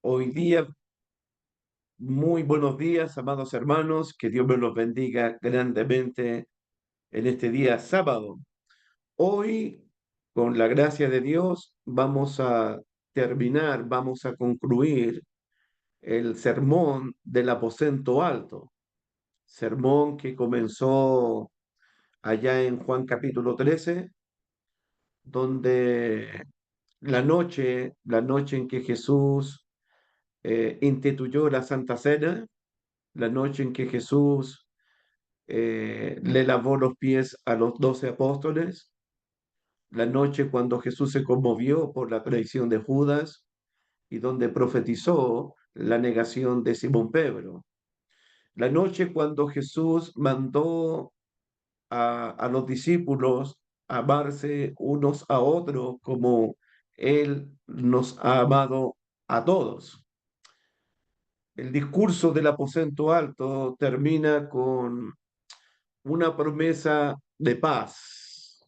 Hoy día, muy buenos días, amados hermanos, que Dios me los bendiga grandemente en este día sábado. Hoy, con la gracia de Dios, vamos a terminar, vamos a concluir el sermón del aposento alto, sermón que comenzó allá en Juan capítulo 13, donde la noche en que Jesús instituyó la Santa Cena, la noche en que Jesús le lavó los pies a los 12 apóstoles, la noche cuando Jesús se conmovió por la traición de Judas y donde profetizó la negación de Simón Pedro, la noche cuando Jesús mandó a los discípulos a amarse unos a otros como Él nos ha amado a todos. El discurso del aposento alto termina con una promesa de paz.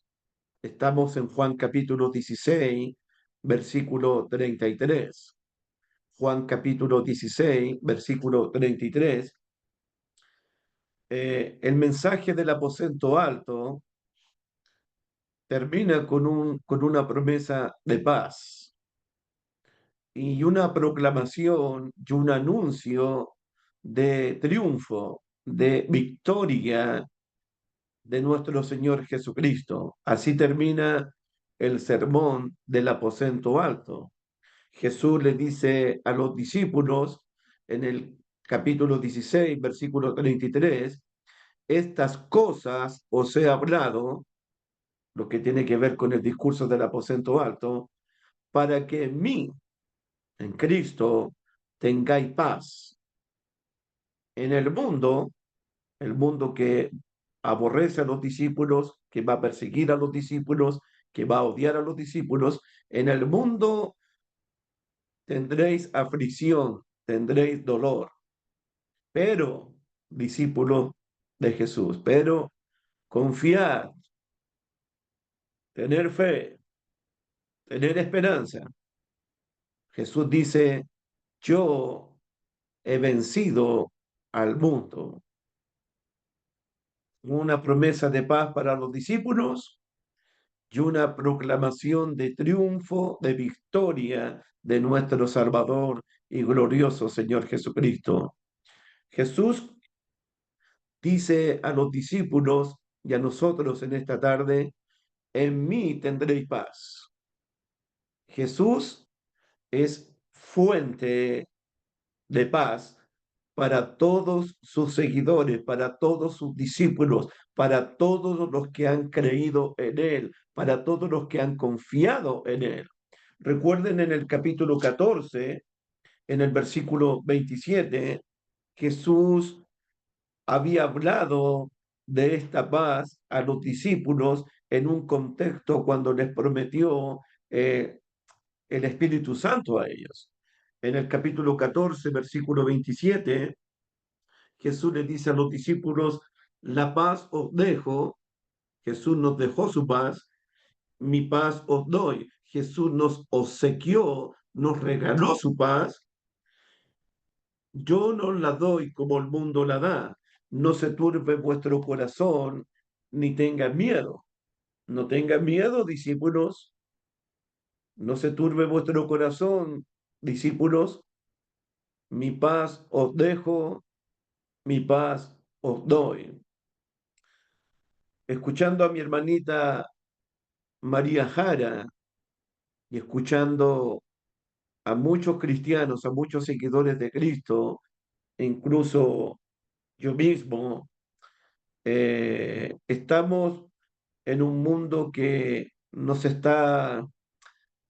Estamos en Juan capítulo 16, versículo 33. Juan capítulo 16, versículo 33. El mensaje del aposento alto termina con una promesa de paz y una proclamación y un anuncio de triunfo, de victoria de nuestro Señor Jesucristo. Así termina el sermón del aposento alto. Jesús le dice a los discípulos en el capítulo 16, versículo 33, estas cosas os he hablado, lo que tiene que ver con el discurso del aposento alto, para que en mí, en Cristo, tengáis paz. En el mundo que aborrece a los discípulos, que va a perseguir a los discípulos, que va a odiar a los discípulos, en el mundo tendréis aflicción, tendréis dolor, pero, discípulos de Jesús, pero confiar, tener fe, tener esperanza. Jesús dice, yo he vencido al mundo. Una promesa de paz para los discípulos y una proclamación de triunfo, de victoria de nuestro Salvador y glorioso Señor Jesucristo. Jesús dice a los discípulos y a nosotros en esta tarde, en mí tendréis paz. Jesús es fuente de paz para todos sus seguidores, para todos sus discípulos, para todos los que han creído en Él, para todos los que han confiado en Él. Recuerden en el capítulo 14, en el versículo 27, Jesús había hablado de esta paz a los discípulos en un contexto cuando les prometió el Espíritu Santo a ellos. En el capítulo 14, versículo 27, Jesús les dice a los discípulos, la paz os dejo, Jesús nos dejó su paz, mi paz os doy. Jesús nos obsequió, nos regaló su paz. Yo no la doy como el mundo la da. No se turbe vuestro corazón, ni tengan miedo. No tengan miedo, discípulos. No se turbe vuestro corazón, discípulos. Mi paz os dejo, mi paz os doy. Escuchando a mi hermanita María Jara y escuchando a muchos cristianos, a muchos seguidores de Cristo, incluso yo mismo, estamos en un mundo que nos está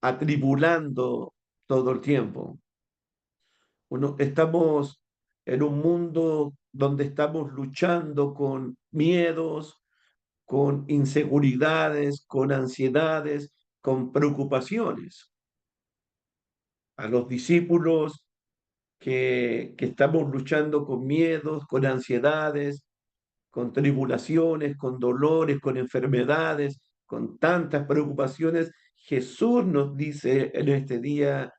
atribulando todo el tiempo. Estamos en un mundo donde estamos luchando con miedos, con inseguridades, con ansiedades, con preocupaciones. A los discípulos que estamos luchando con miedos, con ansiedades, con tribulaciones, con dolores, con enfermedades, con tantas preocupaciones, Jesús nos dice en este día,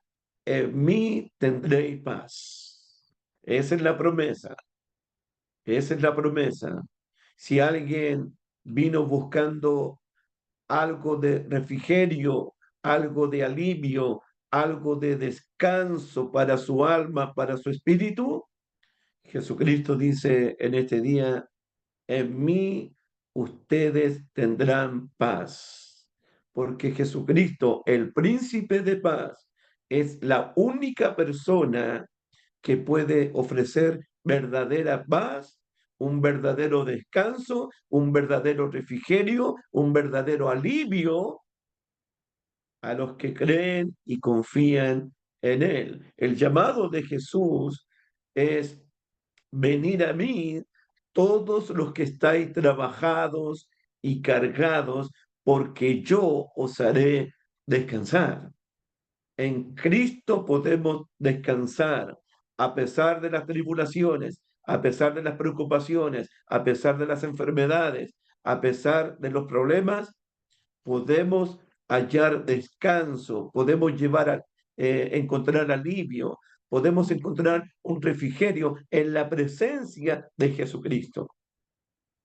en mí tendréis paz. Esa es la promesa. Esa es la promesa. Si alguien vino buscando algo de refrigerio, algo de alivio, algo de descanso para su alma, para su espíritu, Jesucristo dice en este día, en mí ustedes tendrán paz, porque Jesucristo, el príncipe de paz, es la única persona que puede ofrecer verdadera paz, un verdadero descanso, un verdadero refrigerio, un verdadero alivio a los que creen y confían en Él. El llamado de Jesús es venid a mí todos los que estáis trabajados y cargados, porque yo os haré descansar. En Cristo podemos descansar a pesar de las tribulaciones, a pesar de las preocupaciones, a pesar de las enfermedades, a pesar de los problemas, podemos hallar descanso, podemos encontrar alivio, podemos encontrar un refrigerio en la presencia de Jesucristo.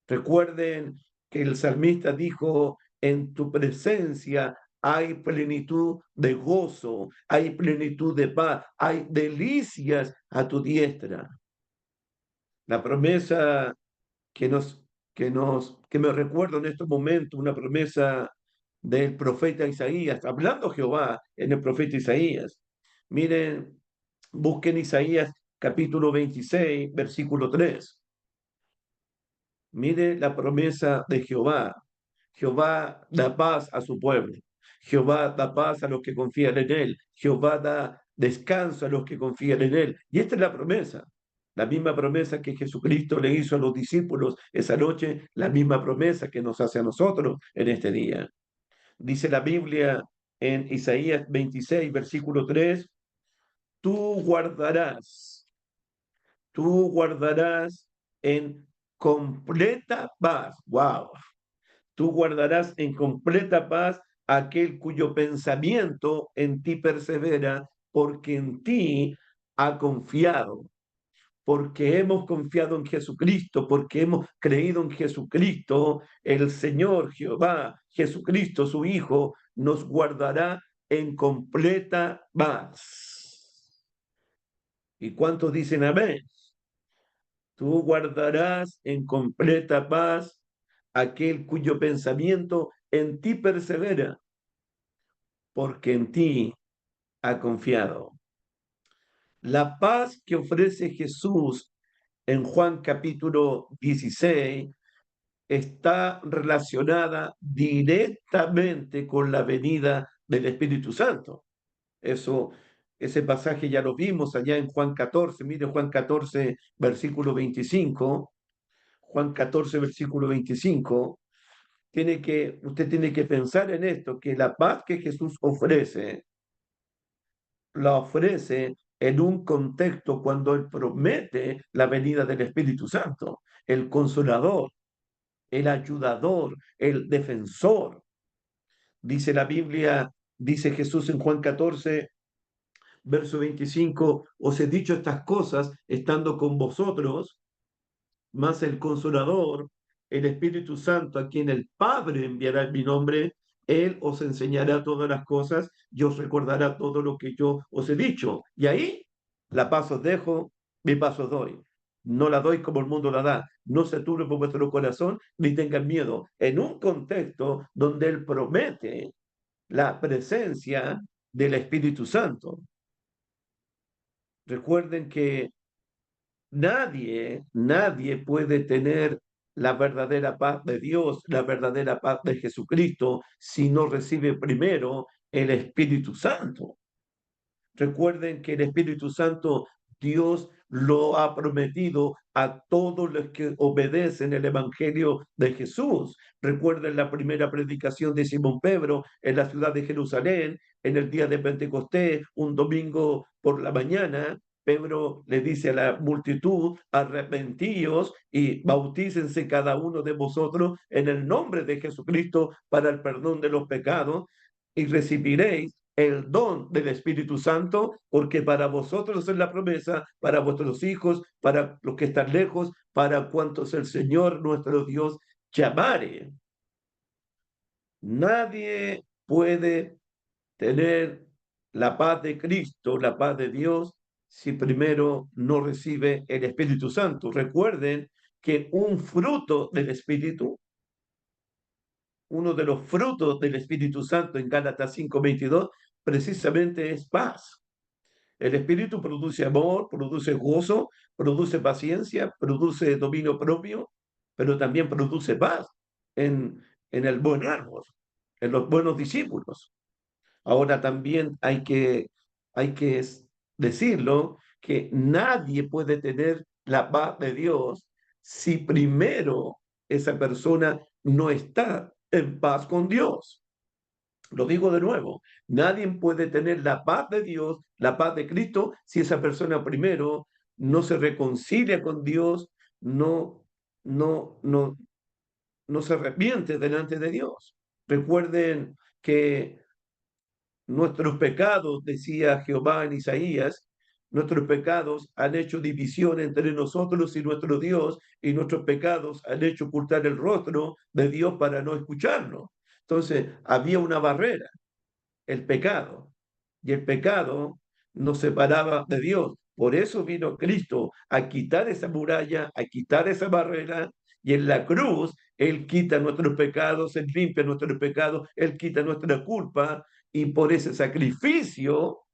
Recuerden que el salmista dijo, en tu presencia hay plenitud de gozo, hay plenitud de paz, hay delicias a tu diestra. La promesa que que me recuerdo en estos momentos, una promesa del profeta Isaías, hablando Jehová en el profeta Isaías. Miren, busquen Isaías capítulo 26, versículo 3. Mire la promesa de Jehová. Jehová da paz a su pueblo. Jehová da paz a los que confían en él. Jehová da descanso a los que confían en él. Y esta es la promesa. La misma promesa que Jesucristo le hizo a los discípulos esa noche, la misma promesa que nos hace a nosotros en este día. Dice la Biblia en Isaías 26, versículo 3, tú guardarás, tú guardarás en completa paz. Wow. Tú guardarás en completa paz aquel cuyo pensamiento en ti persevera, porque en ti ha confiado, porque hemos confiado en Jesucristo, porque hemos creído en Jesucristo, el Señor Jehová, Jesucristo, su Hijo, nos guardará en completa paz. ¿Y cuántos dicen amén? Tú guardarás en completa paz aquel cuyo pensamiento en ti persevera, porque en ti ha confiado. La paz que ofrece Jesús en Juan capítulo 16 está relacionada directamente con la venida del Espíritu Santo. Eso, ese pasaje ya lo vimos allá en Juan 14. Mire Juan 14, versículo 25. Juan 14, versículo 25. Usted tiene que pensar en esto, que la paz que Jesús ofrece, la ofrece en un contexto cuando Él promete la venida del Espíritu Santo, el consolador, el ayudador, el defensor. Dice la Biblia, dice Jesús en Juan 14, verso 25, os he dicho estas cosas estando con vosotros, más el Consolador, el Espíritu Santo, a quien el Padre enviará en mi nombre, Él os enseñará todas las cosas y os recordará todo lo que yo os he dicho. Y ahí la paz os dejo, mi paz os doy. No la doy como el mundo la da. No se turbe por vuestro corazón ni tengan miedo. En un contexto donde Él promete la presencia del Espíritu Santo. Recuerden que nadie puede tener la verdadera paz de Dios, la verdadera paz de Jesucristo, si no recibe primero el Espíritu Santo. Recuerden que el Espíritu Santo Dios lo ha prometido a todos los que obedecen el Evangelio de Jesús. Recuerden la primera predicación de Simón Pedro en la ciudad de Jerusalén, en el día de Pentecostés, un domingo por la mañana. Pedro le dice a la multitud, arrepentíos y bautícense cada uno de vosotros en el nombre de Jesucristo para el perdón de los pecados y recibiréis el don del Espíritu Santo, porque para vosotros es la promesa, para vuestros hijos, para los que están lejos, para cuantos el Señor nuestro Dios llamare. Nadie puede tener la paz de Cristo, la paz de Dios, si primero no recibe el Espíritu Santo. Recuerden que un fruto del Espíritu, uno de los frutos del Espíritu Santo en Gálatas 5:22, precisamente es paz. El Espíritu produce amor, produce gozo, produce paciencia, produce dominio propio, pero también produce paz en, en el buen árbol, en los buenos discípulos. Ahora también hay que decirlo, que nadie puede tener la paz de Dios si primero esa persona no está en paz con Dios. Lo digo de nuevo, nadie puede tener la paz de Dios, la paz de Cristo, si esa persona primero no se reconcilia con Dios, no, no, no, no se arrepiente delante de Dios. Recuerden que nuestros pecados, decía Jehová en Isaías, nuestros pecados han hecho división entre nosotros y nuestro Dios, y nuestros pecados han hecho ocultar el rostro de Dios para no escucharnos. Entonces, había una barrera, el pecado, y el pecado nos separaba de Dios. Por eso vino Cristo a quitar esa muralla, a quitar esa barrera, y en la cruz Él quita nuestros pecados, Él limpia nuestros pecados, Él quita nuestra culpa, y por ese sacrificio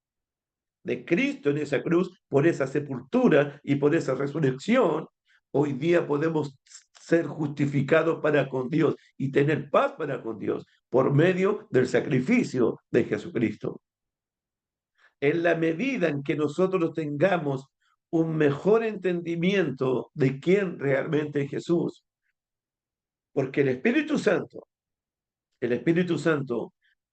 de Cristo en esa cruz, por esa sepultura y por esa resurrección, hoy día podemos ser justificados para con Dios y tener paz para con Dios por medio del sacrificio de Jesucristo. En la medida en que nosotros tengamos un mejor entendimiento de quién realmente es Jesús, porque el Espíritu Santo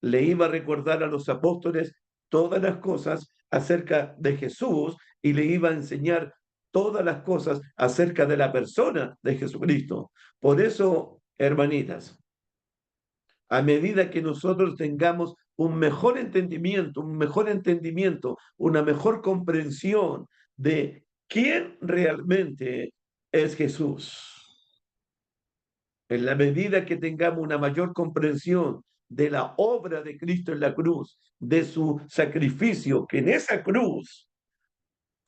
le iba a recordar a los apóstoles todas las cosas acerca de Jesús y le iba a enseñar todas las cosas acerca de la persona de Jesucristo. Por eso, hermanitas, a medida que nosotros tengamos un mejor entendimiento, una mejor comprensión de quién realmente es Jesús, en la medida que tengamos una mayor comprensión de la obra de Cristo en la cruz, de su sacrificio, que en esa cruz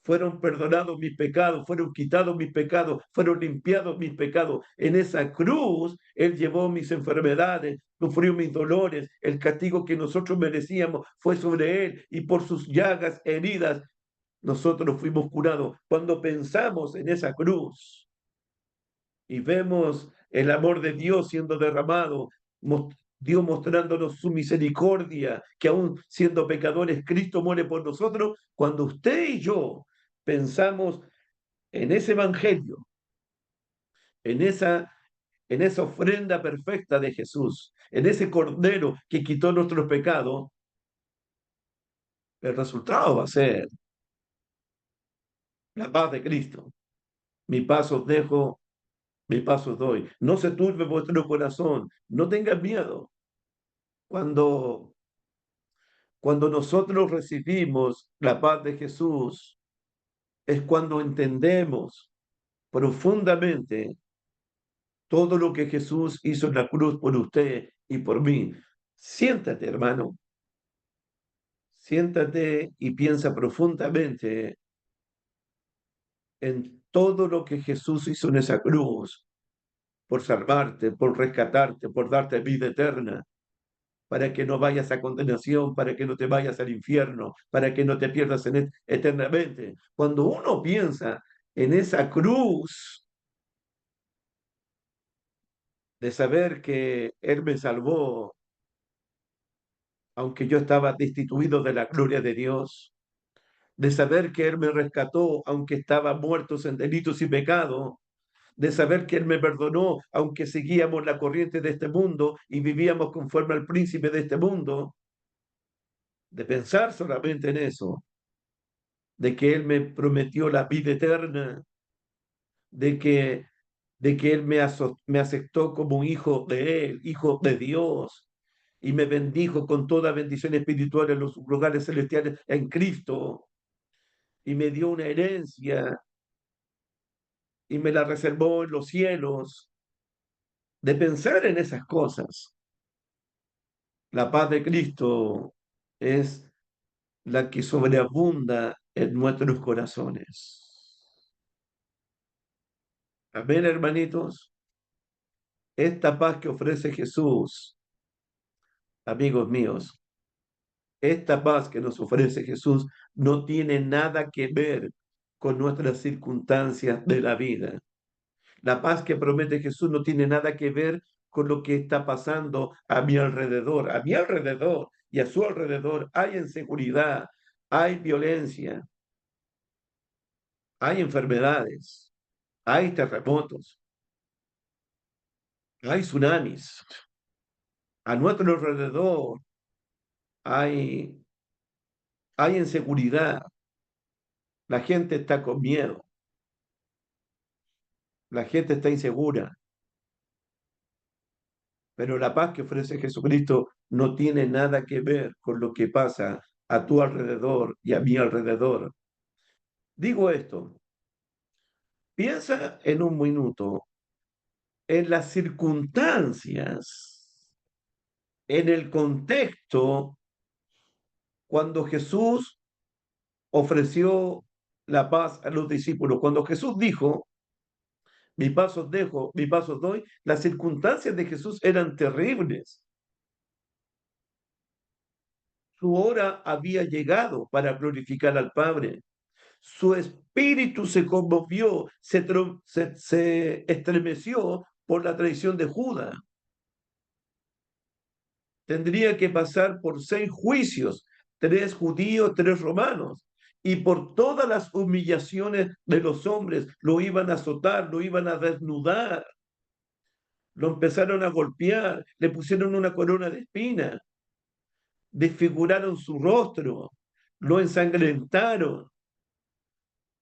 fueron perdonados mis pecados, fueron quitados mis pecados, fueron limpiados mis pecados. En esa cruz Él llevó mis enfermedades, sufrió mis dolores, el castigo que nosotros merecíamos fue sobre Él, y por sus llagas, heridas, nosotros fuimos curados. Cuando pensamos en esa cruz y vemos el amor de Dios siendo derramado, Dios mostrándonos su misericordia, que aún siendo pecadores, Cristo muere por nosotros. Cuando usted y yo pensamos en ese evangelio, en esa ofrenda perfecta de Jesús, en ese cordero que quitó nuestros pecados, el resultado va a ser la paz de Cristo. Mi paso os dejo, mi paso os doy. No se turbe vuestro corazón, no tengan miedo. Cuando Cuando nosotros recibimos la paz de Jesús, es cuando entendemos profundamente todo lo que Jesús hizo en la cruz por usted y por mí. Siéntate, hermano, siéntate y piensa profundamente en todo lo que Jesús hizo en esa cruz por salvarte, por rescatarte, por darte vida eterna, para que no vayas a condenación, para que no te vayas al infierno, para que no te pierdas eternamente. Cuando uno piensa en esa cruz de saber que Él me salvó, aunque yo estaba destituido de la gloria de Dios, de saber que Él me rescató, aunque estaba muerto en delitos y pecado, de saber que Él me perdonó, aunque seguíamos la corriente de este mundo y vivíamos conforme al príncipe de este mundo, de pensar solamente en eso, de que Él me prometió la vida eterna, de que, de que Él me aceptó como un hijo de Él, hijo de Dios, y me bendijo con toda bendición espiritual en los lugares celestiales en Cristo, y me dio una herencia y me la reservó en los cielos, de pensar en esas cosas. La paz de Cristo es la que sobreabunda en nuestros corazones. Amén, hermanitos. Esta paz que ofrece Jesús, amigos míos, esta paz que nos ofrece Jesús no tiene nada que ver con nuestras circunstancias de la vida. La paz que promete Jesús no tiene nada que ver con lo que está pasando a mi alrededor. A mi alrededor y a su alrededor hay inseguridad, hay violencia, hay enfermedades, hay terremotos, hay tsunamis. A nuestro alrededor hay, hay inseguridad. La gente está con miedo. La gente está insegura. Pero la paz que ofrece Jesucristo no tiene nada que ver con lo que pasa a tu alrededor y a mi alrededor. Digo esto, piensa en un minuto en las circunstancias, en el contexto, cuando Jesús ofreció la paz a los discípulos, cuando Jesús dijo, mi paso dejo, mi paso doy, las circunstancias de Jesús eran terribles. Su hora había llegado para glorificar al Padre. Su espíritu se conmovió, se estremeció por la traición de Judas. Tendría que pasar por 6 juicios, 3 judíos, 3 romanos, y por todas las humillaciones de los hombres. Lo iban a azotar, lo iban a desnudar, lo empezaron a golpear, le pusieron una corona de espinas, desfiguraron su rostro, lo ensangrentaron,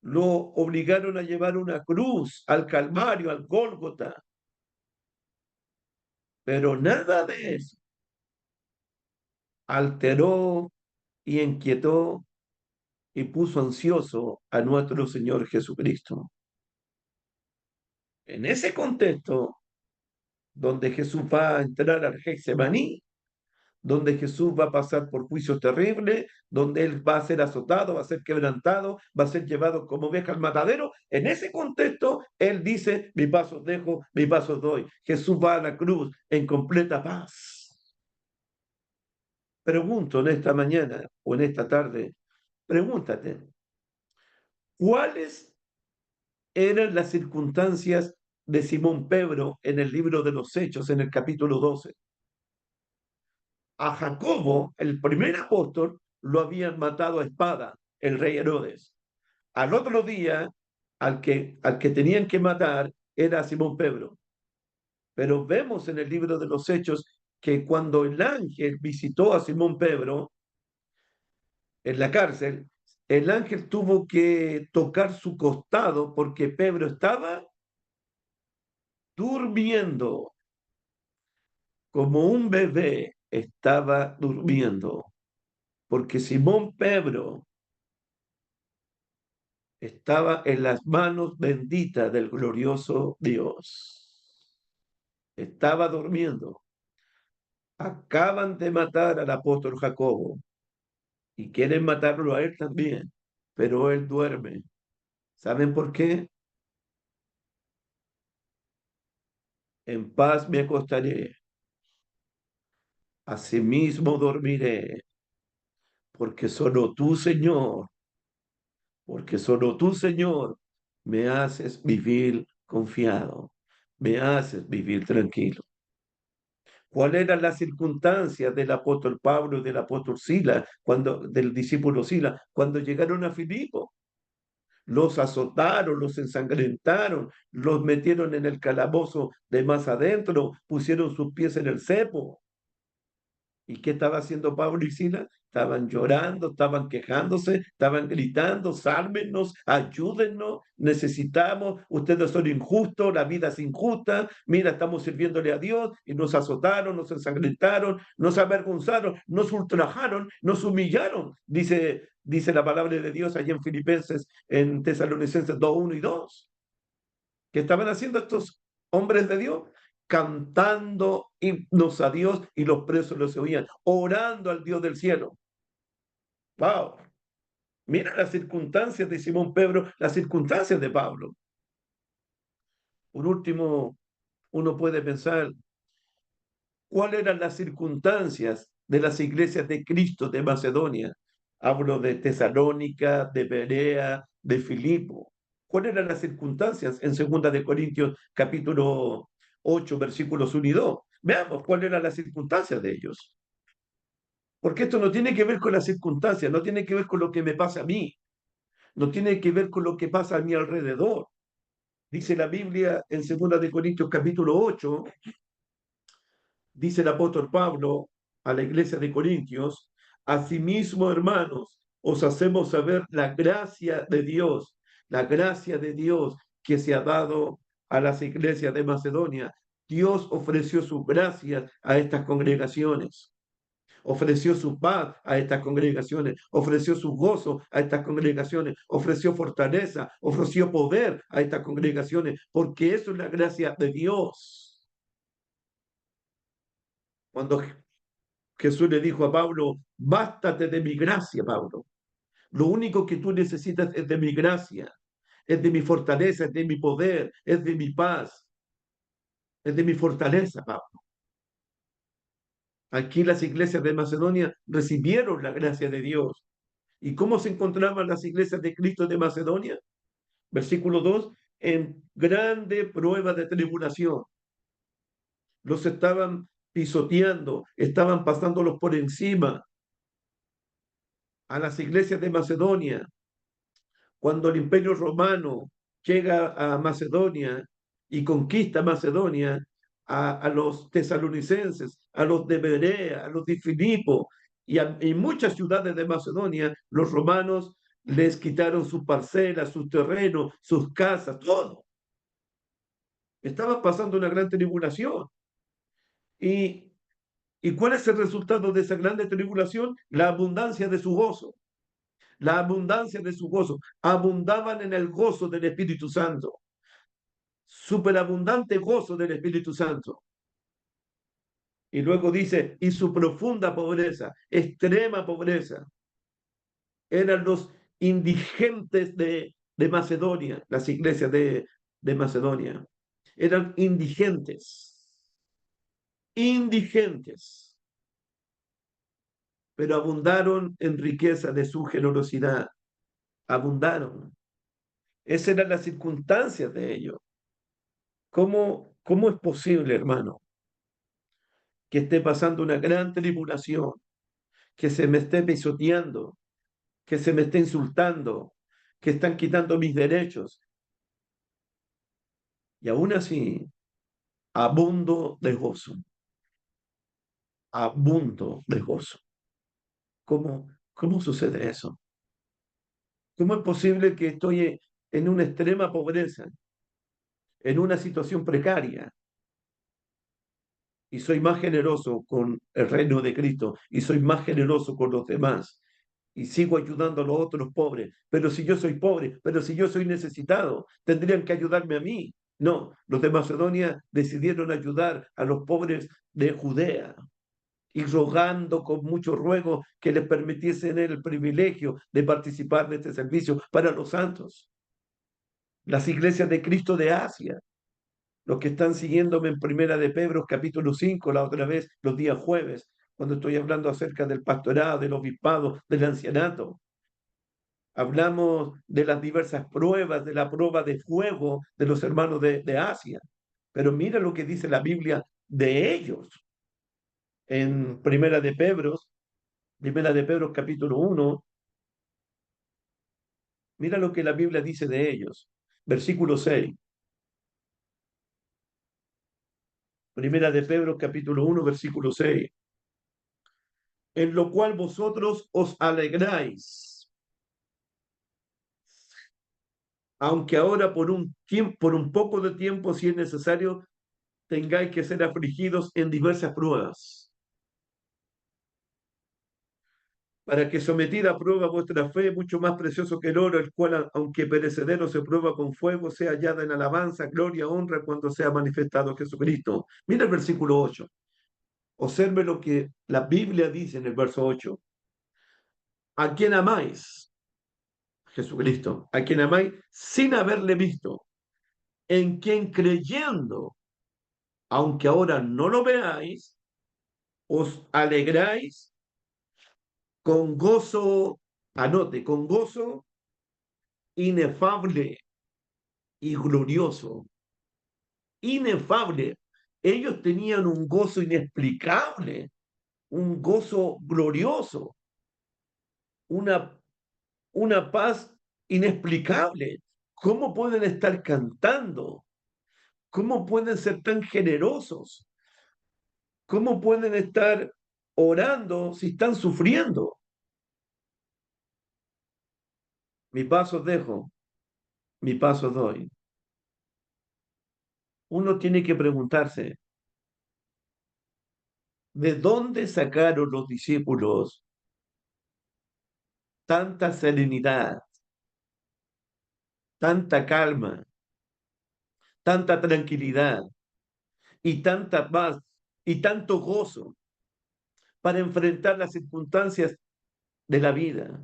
lo obligaron a llevar una cruz al Calvario, al Gólgota. Pero nada de eso alteró y inquietó y puso ansioso a nuestro Señor Jesucristo. En ese contexto, donde Jesús va a entrar al Getsemaní, donde Jesús va a pasar por juicios terribles, donde Él va a ser azotado, va a ser quebrantado, va a ser llevado como oveja al matadero. En ese contexto, Él dice, mi paso dejo, mi paso doy. Jesús va a la cruz en completa paz. Pregunto en esta mañana o en esta tarde, pregúntate, ¿cuáles eran las circunstancias de Simón Pedro en el libro de los Hechos, en el capítulo 12? A Jacobo, el primer apóstol, lo habían matado a espada, el rey Herodes. Al otro día, al que tenían que matar era a Simón Pedro. Pero vemos en el libro de los Hechos que cuando el ángel visitó a Simón Pedro en la cárcel, el ángel tuvo que tocar su costado porque Pedro estaba durmiendo, como un bebé estaba durmiendo, porque Simón Pedro estaba en las manos benditas del glorioso Dios. Estaba durmiendo. Acaban de matar al apóstol Jacobo y quieren matarlo a él también, pero él duerme. ¿Saben por qué? En paz me acostaré, asimismo dormiré, porque solo tú, Señor, porque solo tú, Señor, me haces vivir confiado, me haces vivir tranquilo. ¿Cuáles eran las circunstancias del apóstol Pablo y del apóstol Sila, del discípulo Sila, cuando llegaron a Filipo? Los azotaron, los ensangrentaron, los metieron en el calabozo de más adentro, pusieron sus pies en el cepo. ¿Y qué estaba haciendo Pablo y Sila? Estaban llorando, estaban quejándose, estaban gritando, sálvenos, ayúdennos, necesitamos, ustedes son injustos, la vida es injusta, mira, estamos sirviéndole a Dios y nos azotaron, nos ensangrentaron, nos avergonzaron, nos ultrajaron, nos humillaron, dice la palabra de Dios allí en Filipenses, en Tesalonicenses 2:1 y 2. ¿Qué estaban haciendo estos hombres de Dios? Cantando himnos a Dios y los presos los oían, orando al Dios del cielo. ¡Wow! Mira las circunstancias de Simón Pedro, las circunstancias de Pablo. Por último, uno puede pensar cuáles eran las circunstancias de las iglesias de Cristo de Macedonia. Hablo de Tesalónica, de Berea, de Filipo. ¿Cuáles eran las circunstancias en 2 Corintios capítulo 8, versículos 1 y 2? Veamos cuáles eran las circunstancias de ellos. Porque esto no tiene que ver con las circunstancias, no tiene que ver con lo que me pasa a mí, no tiene que ver con lo que pasa a mi alrededor. Dice la Biblia en 2 Corintios capítulo 8, dice el apóstol Pablo a la iglesia de Corintios: asimismo, hermanos, os hacemos saber la gracia de Dios que se ha dado a las iglesias de Macedonia. Dios ofreció sus gracias a estas congregaciones, ofreció su paz a estas congregaciones, ofreció su gozo a estas congregaciones, ofreció fortaleza, ofreció poder a estas congregaciones, porque eso es la gracia de Dios. Cuando Jesús le dijo a Pablo: bástate de mi gracia, Pablo. Lo único que tú necesitas es de mi gracia, es de mi fortaleza, es de mi poder, es de mi paz, es de mi fortaleza, Pablo. Aquí las iglesias de Macedonia recibieron la gracia de Dios. ¿Y cómo se encontraban las iglesias de Cristo de Macedonia? Versículo 2: en grande prueba de tribulación. Los estaban pisoteando, estaban pasándolos por encima a las iglesias de Macedonia. Cuando el Imperio Romano llega a Macedonia y conquista Macedonia, a los tesalonicenses, a los de Berea, a los de Filipo y muchas ciudades de Macedonia, los romanos les quitaron sus parcelas, sus terrenos, sus casas, todo. Estaban pasando una gran tribulación. ¿Y, ¿Y cuál es el resultado de esa grande tribulación? La abundancia de su gozo. La abundancia de su gozo. Abundaban en el gozo del Espíritu Santo. Superabundante gozo del Espíritu Santo. Y luego dice: y su profunda pobreza, extrema pobreza. Eran los indigentes de Macedonia, las iglesias de Macedonia. Eran indigentes, indigentes, pero abundaron en riqueza de su generosidad. Abundaron. Esas eran las circunstancias de ellos. ¿Cómo es posible, hermano, que esté pasando una gran tribulación, que se me esté pisoteando, que se me esté insultando, que están quitando mis derechos? Y aún así, abundo de gozo, abundo de gozo. ¿Cómo sucede eso? ¿Cómo es posible que estoy en una extrema pobreza, en una situación precaria, y soy más generoso con el reino de Cristo, y soy más generoso con los demás, y sigo ayudando a los otros pobres? Pero si yo soy pobre, pero si yo soy necesitado, tendrían que ayudarme a mí. No, los de Macedonia decidieron ayudar a los pobres de Judea, y rogando con mucho ruego que les permitiesen el privilegio de participar de este servicio para los santos. Las iglesias de Cristo de Asia, los que están siguiéndome en Primera de Pedro, capítulo 5, la otra vez, los días jueves, cuando estoy hablando acerca del pastorado, del obispado, del ancianato. Hablamos de las diversas pruebas, de la prueba de fuego de los hermanos de Asia. Pero mira lo que dice la Biblia de ellos. En Primera de Pedro capítulo 1, mira lo que la Biblia dice de ellos. Versículo 6. Primera de Pedro capítulo 1, versículo 6. en lo cual vosotros os alegráis, aunque ahora por un tiempo, por un poco de tiempo, si es necesario, tengáis que ser afligidos en diversas pruebas, para que sometida a prueba vuestra fe, mucho más precioso que el oro, el cual, aunque perecedero, se prueba con fuego, sea hallada en alabanza, gloria, honra, cuando sea manifestado Jesucristo. Mira el versículo 8. Observe lo que la Biblia dice en el verso 8. ¿A quién amáis? Jesucristo. ¿A quién amáis sin haberle visto? En quien creyendo, aunque ahora no lo veáis, os alegráis con gozo, anote, con gozo inefable y glorioso. Inefable. Ellos tenían un gozo inexplicable, un gozo glorioso, una, una paz inexplicable. ¿Cómo pueden estar cantando? ¿Cómo pueden ser tan generosos? ¿Cómo pueden estar orando si están sufriendo? Mi paso dejo, mi paso doy. Uno tiene que preguntarse, ¿de dónde sacaron los discípulos tanta serenidad, tanta calma, tanta tranquilidad y tanta paz y tanto gozo para enfrentar las circunstancias de la vida?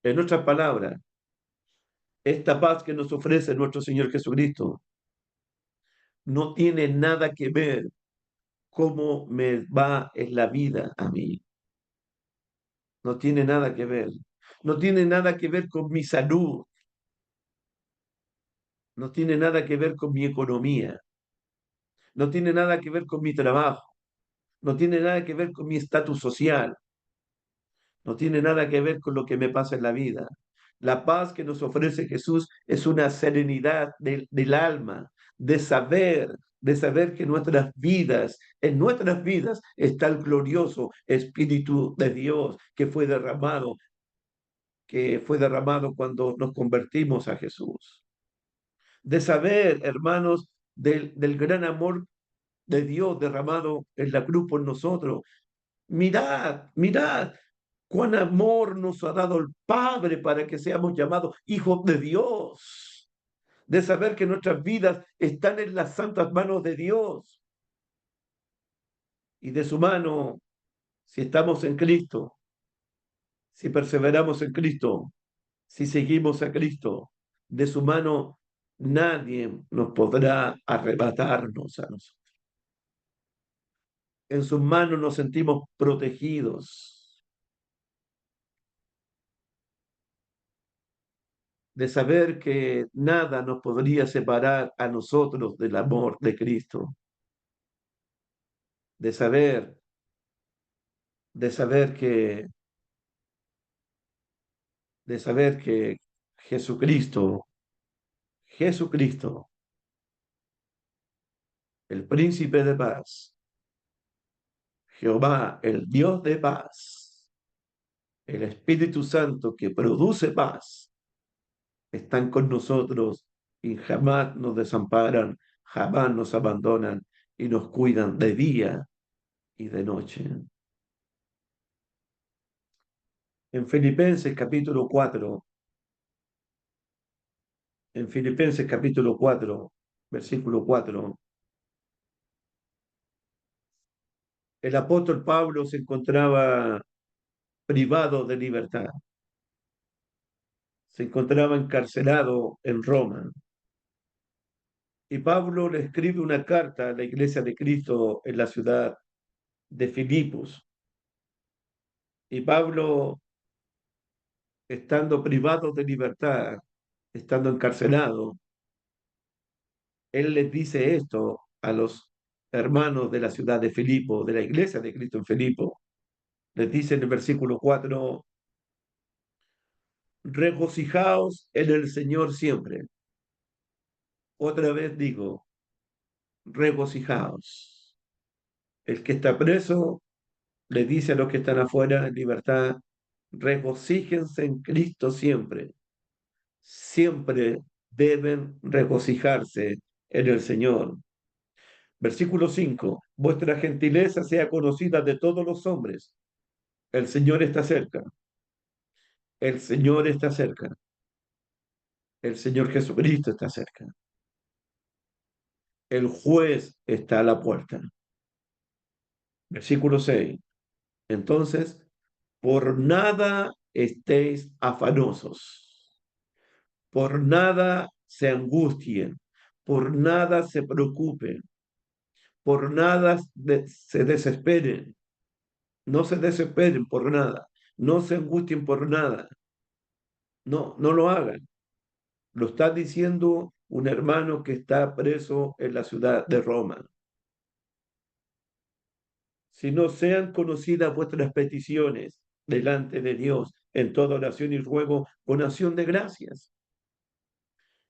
En otras palabras, esta paz que nos ofrece nuestro Señor Jesucristo no tiene nada que ver cómo me va en la vida a mí. No tiene nada que ver. No tiene nada que ver con mi salud. No tiene nada que ver con mi economía. No tiene nada que ver con mi trabajo. No tiene nada que ver con mi estatus social. No tiene nada que ver con lo que me pasa en la vida. La paz que nos ofrece Jesús es una serenidad del alma, de saber que en nuestras vidas está el glorioso Espíritu de Dios que fue derramado cuando nos convertimos a Jesús. De saber, hermanos, del gran amor de Dios derramado en la cruz por nosotros. Mirad, mirad cuán amor nos ha dado el Padre para que seamos llamados hijos de Dios. De saber que nuestras vidas están en las santas manos de Dios y de su mano, si estamos en Cristo, si perseveramos en Cristo, si seguimos a Cristo, de su mano nadie nos podrá arrebatarnos a nosotros. En sus manos nos sentimos protegidos, de saber que nada nos podría separar a nosotros del amor de Cristo, de saber, de saber que, de saber que Jesucristo, Jesucristo, el príncipe de paz, Jehová, el Dios de paz, el Espíritu Santo que produce paz, están con nosotros y jamás nos desamparan, jamás nos abandonan y nos cuidan de día y de noche. En Filipenses capítulo 4, en Filipenses capítulo 4, versículo 4, el apóstol Pablo se encontraba privado de libertad, se encontraba encarcelado en Roma. Y Pablo le escribe una carta a la iglesia de Cristo en la ciudad de Filipos. Y Pablo, estando privado de libertad, estando encarcelado, él les dice esto a los hermanos de la ciudad de Filipo, de la iglesia de Cristo en Filipo. Les dice en el versículo 4: regocijaos en el Señor siempre. Otra vez digo, regocijaos. El que está preso, Le dice a los que están afuera en libertad, regocíjense en Cristo siempre. Siempre deben regocijarse en el Señor. Versículo 5. Vuestra gentileza sea conocida de todos los hombres. El Señor está cerca. El Señor está cerca. El Señor Jesucristo está cerca. El juez está a la puerta. Versículo 6. Entonces, por nada estéis afanosos, por nada se angustien, por nada se preocupen, por nada se desesperen, no se desesperen por nada, no se angustien por nada, no, no lo hagan. Lo está diciendo un hermano que está preso en la ciudad de Roma. Si no sean conocidas vuestras peticiones delante de Dios en toda oración y ruego con acción de gracias.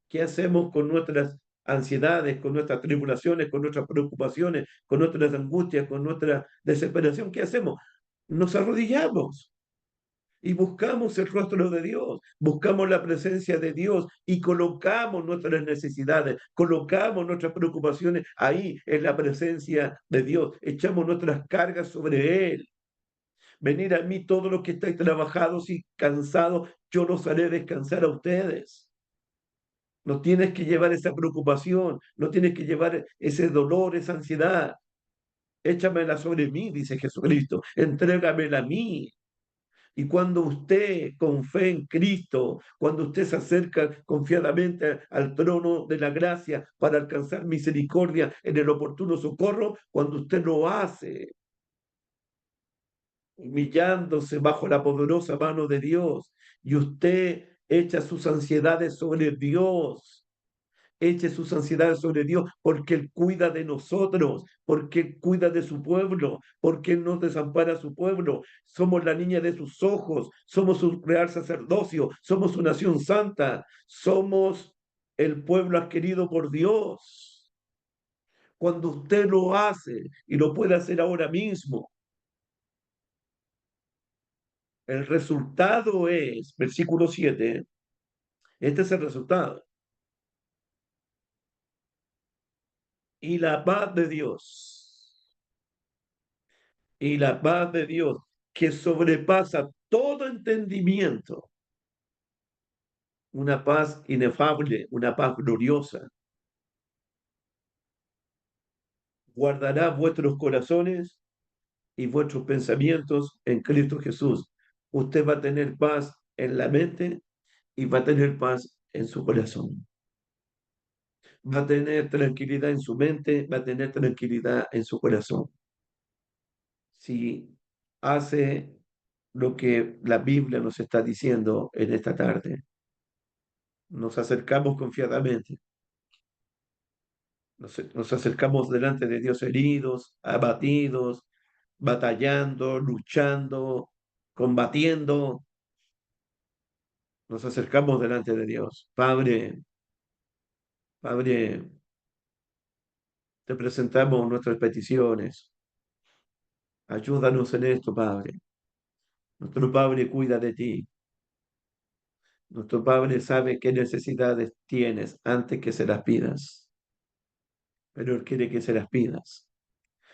¿Qué hacemos con nuestras ansiedades, con nuestras tribulaciones, con nuestras preocupaciones, con nuestras angustias, con nuestra desesperación? ¿Qué hacemos? Nos arrodillamos y buscamos el rostro de Dios, buscamos la presencia de Dios y colocamos nuestras necesidades, colocamos nuestras preocupaciones ahí en la presencia de Dios, echamos nuestras cargas sobre Él. Venid a mí todos los que estáis trabajados y cansados, yo los haré descansar a ustedes. No tienes que llevar esa preocupación, no tienes que llevar ese dolor, esa ansiedad. Échamela sobre mí, dice Jesucristo, entrégamela a mí. Y cuando usted con fe en Cristo, cuando usted se acerca confiadamente al trono de la gracia para alcanzar misericordia en el oportuno socorro, cuando usted lo hace, humillándose bajo la poderosa mano de Dios, y usted echa sus ansiedades sobre Dios, eche sus ansiedades sobre Dios, porque Él cuida de nosotros, porque Él cuida de su pueblo, porque Él no desampara a su pueblo. Somos la niña de sus ojos, somos su real sacerdocio, somos su nación santa, somos el pueblo adquirido por Dios. Cuando usted lo hace y lo puede hacer ahora mismo, el resultado es, versículo 7, este es el resultado. Y la paz de Dios, y la paz de Dios, que sobrepasa todo entendimiento, una paz inefable, una paz gloriosa, guardará vuestros corazones y vuestros pensamientos en Cristo Jesús. Usted va a tener paz en la mente y va a tener paz en su corazón. Va a tener tranquilidad en su mente, va a tener tranquilidad en su corazón. Si hace lo que la Biblia nos está diciendo en esta tarde, nos acercamos confiadamente, nos acercamos delante de Dios heridos, abatidos, batallando, luchando, combatiendo, nos acercamos delante de Dios. Padre, Padre, te presentamos nuestras peticiones. Ayúdanos en esto, Padre. Nuestro Padre cuida de ti. Nuestro Padre sabe qué necesidades tienes antes que se las pidas, pero Él quiere que se las pidas.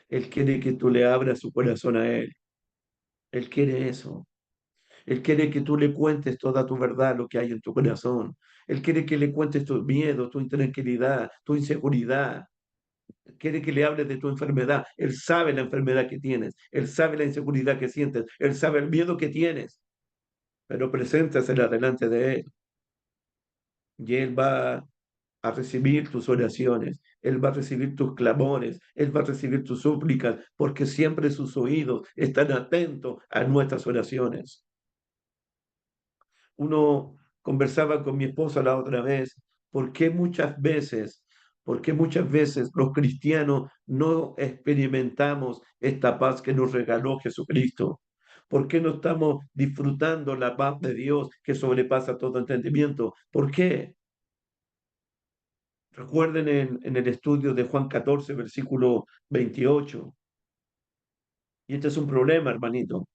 Él quiere que tú le abras su corazón a Él. Él quiere eso. Él quiere que tú le cuentes toda tu verdad, lo que hay en tu corazón. Él quiere que le cuentes tu miedo, tu intranquilidad, tu inseguridad. Quiere que le hables de tu enfermedad. Él sabe la enfermedad que tienes. Él sabe la inseguridad que sientes. Él sabe el miedo que tienes. Pero preséntasela delante de Él. Y Él va a recibir tus oraciones. Él va a recibir tus clamores. Él va a recibir tus súplicas. Porque siempre sus oídos están atentos a nuestras oraciones. Uno conversaba con mi esposa la otra vez, ¿por qué muchas veces, por qué muchas veces los cristianos no experimentamos esta paz que nos regaló Jesucristo? ¿Por qué no estamos disfrutando la paz de Dios que sobrepasa todo entendimiento? ¿Por qué? Recuerden en el estudio de Juan 14, versículo 28. Y este es un problema, hermanito,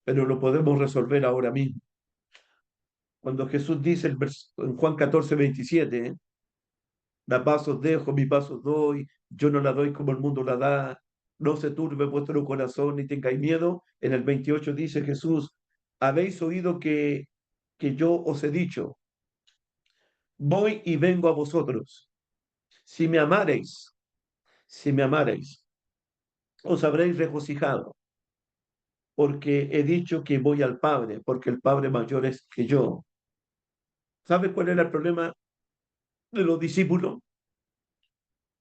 pero lo podemos resolver ahora mismo. Cuando Jesús dice en Juan 14:27, la paz os dejo, mi paz os doy, yo no la doy como el mundo la da, no se turbe vuestro corazón ni tengáis miedo. En el 28 dice Jesús, habéis oído que yo os he dicho, voy y vengo a vosotros. Si me amareis, si me amareis, os habréis regocijado, porque he dicho que voy al Padre, porque el Padre mayor es que yo. ¿Sabe cuál era el problema de los discípulos?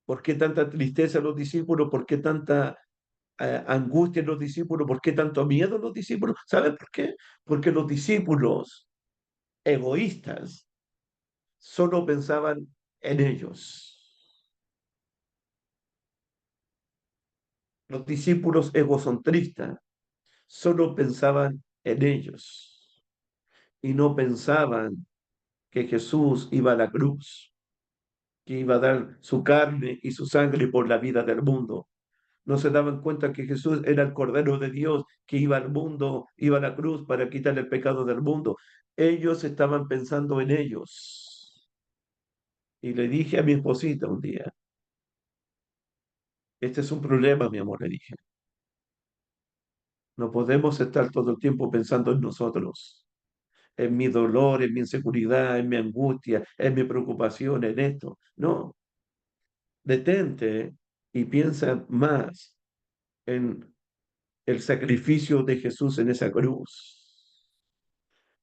¿Por qué tanta tristeza en los discípulos? ¿Por qué tanta angustia en los discípulos? ¿Por qué tanto miedo en los discípulos? ¿Saben por qué? Porque los discípulos egoístas solo pensaban en ellos. Los discípulos egocentristas solo pensaban en ellos y no pensaban que Jesús iba a la cruz, que iba a dar su carne y su sangre por la vida del mundo. No se daban cuenta que Jesús era el Cordero de Dios que iba al mundo, iba a la cruz para quitar el pecado del mundo. Ellos estaban pensando en ellos. Y le dije a mi esposita un día, este es un problema, mi amor, le dije. No podemos estar todo el tiempo pensando en nosotros, en mi dolor, en mi inseguridad, en mi angustia, en mi preocupación, en esto. No, detente y piensa más en el sacrificio de Jesús en esa cruz.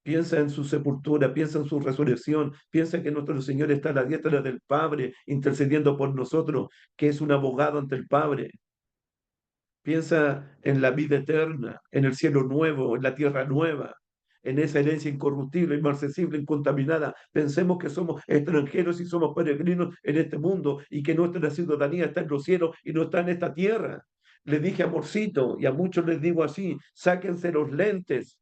Piensa en su sepultura, piensa en su resurrección, piensa que nuestro Señor está a la diestra del Padre, intercediendo por nosotros, que es un abogado ante el Padre. Piensa en la vida eterna, en el cielo nuevo, en la tierra nueva, en esa herencia incorruptible, inmarcesible, incontaminada. Pensemos que somos extranjeros y somos peregrinos en este mundo y que nuestra ciudadanía está en los cielos y no está en esta tierra. Le dije amorcito, y a muchos les digo así, sáquense los lentes.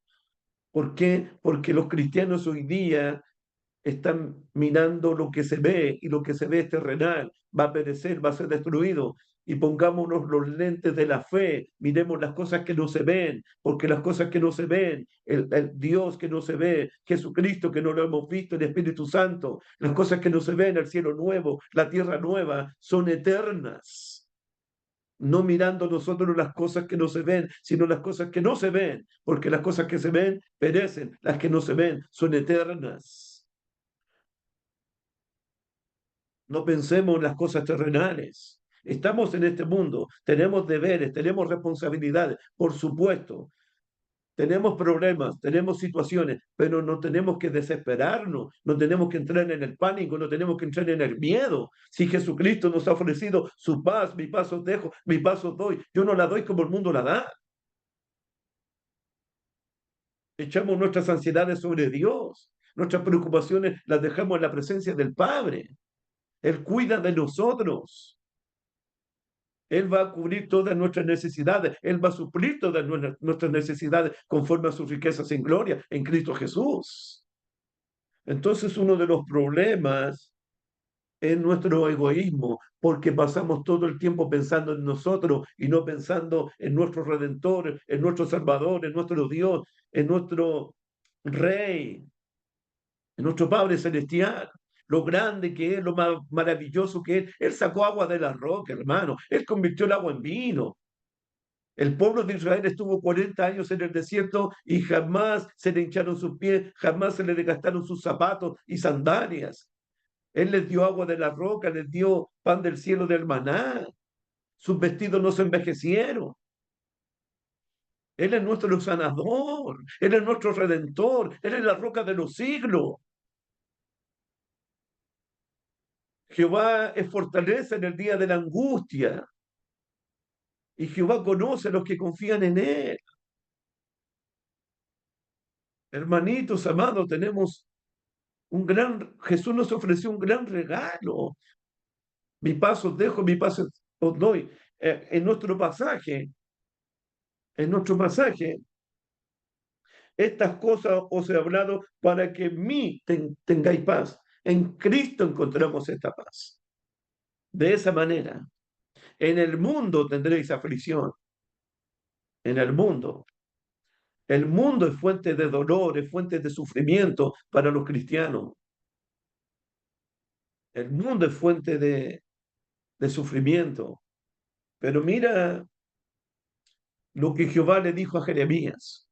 ¿Por qué? Porque los cristianos hoy día están mirando lo que se ve y lo que se ve es terrenal, va a perecer, va a ser destruido. Y pongámonos los lentes de la fe, miremos las cosas que no se ven, porque las cosas que no se ven, el Dios que no se ve, Jesucristo que no lo hemos visto, el Espíritu Santo, las cosas que no se ven, el cielo nuevo, la tierra nueva, son eternas. No mirando nosotros las cosas que no se ven, sino las cosas que no se ven, porque las cosas que se ven perecen, las que no se ven son eternas. No pensemos en las cosas terrenales. Estamos en este mundo, tenemos deberes, tenemos responsabilidades, por supuesto. Tenemos problemas, tenemos situaciones, pero no tenemos que desesperarnos, no tenemos que entrar en el pánico, no tenemos que entrar en el miedo. Si Jesucristo nos ha ofrecido su paz, mi paz os dejo, mi paz os doy, yo no la doy como el mundo la da. Echamos nuestras ansiedades sobre Dios, nuestras preocupaciones las dejamos en la presencia del Padre. Él cuida de nosotros. Él va a cubrir todas nuestras necesidades. Él va a suplir todas nuestras necesidades conforme a sus riquezas en gloria en Cristo Jesús. Entonces, uno de los problemas es nuestro egoísmo, porque pasamos todo el tiempo pensando en nosotros y no pensando en nuestro Redentor, en nuestro Salvador, en nuestro Dios, en nuestro Rey, en nuestro Padre Celestial. Lo grande que es, lo maravilloso que es. Él sacó agua de la roca, hermano. Él convirtió el agua en vino. El pueblo de Israel estuvo 40 años en el desierto y jamás se le hincharon sus pies, jamás se le desgastaron sus zapatos y sandalias. Él les dio agua de la roca, les dio pan del cielo del maná. Sus vestidos no se envejecieron. Él es nuestro sanador, Él es nuestro redentor, Él es la roca de los siglos. Jehová es fortaleza en el día de la angustia y Jehová conoce a los que confían en Él. Hermanitos amados, tenemos Jesús nos ofreció un gran regalo. Mi paso os dejo, mi paso os doy. En nuestro pasaje, estas cosas os he hablado para que en mí tengáis paz. En Cristo encontramos esta paz. De esa manera, en el mundo tendréis aflicción, en el mundo. El mundo es fuente de dolor, es fuente de sufrimiento para los cristianos. El mundo es fuente de sufrimiento. Pero mira lo que Jehová le dijo a Jeremías.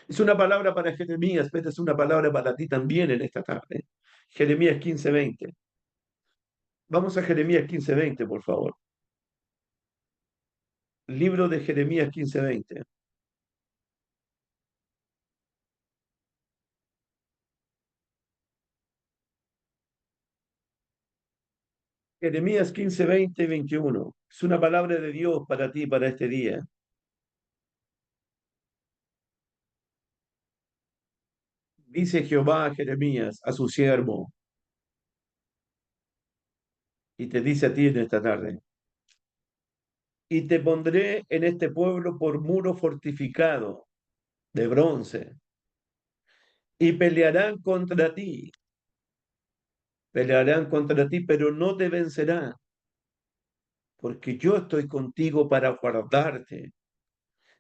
Es una palabra para Jeremías, pero es una palabra para ti también en esta tarde. Jeremías 15:20. Vamos a Jeremías 15:20, por favor. Libro de Jeremías 15:20. Jeremías 15:20 y 21. Es una palabra de Dios para ti, para este día. Dice Jehová a Jeremías, a su siervo, y te dice a ti en esta tarde, y te pondré en este pueblo por muro fortificado de bronce, y pelearán contra ti, pero no te vencerán, porque yo estoy contigo para guardarte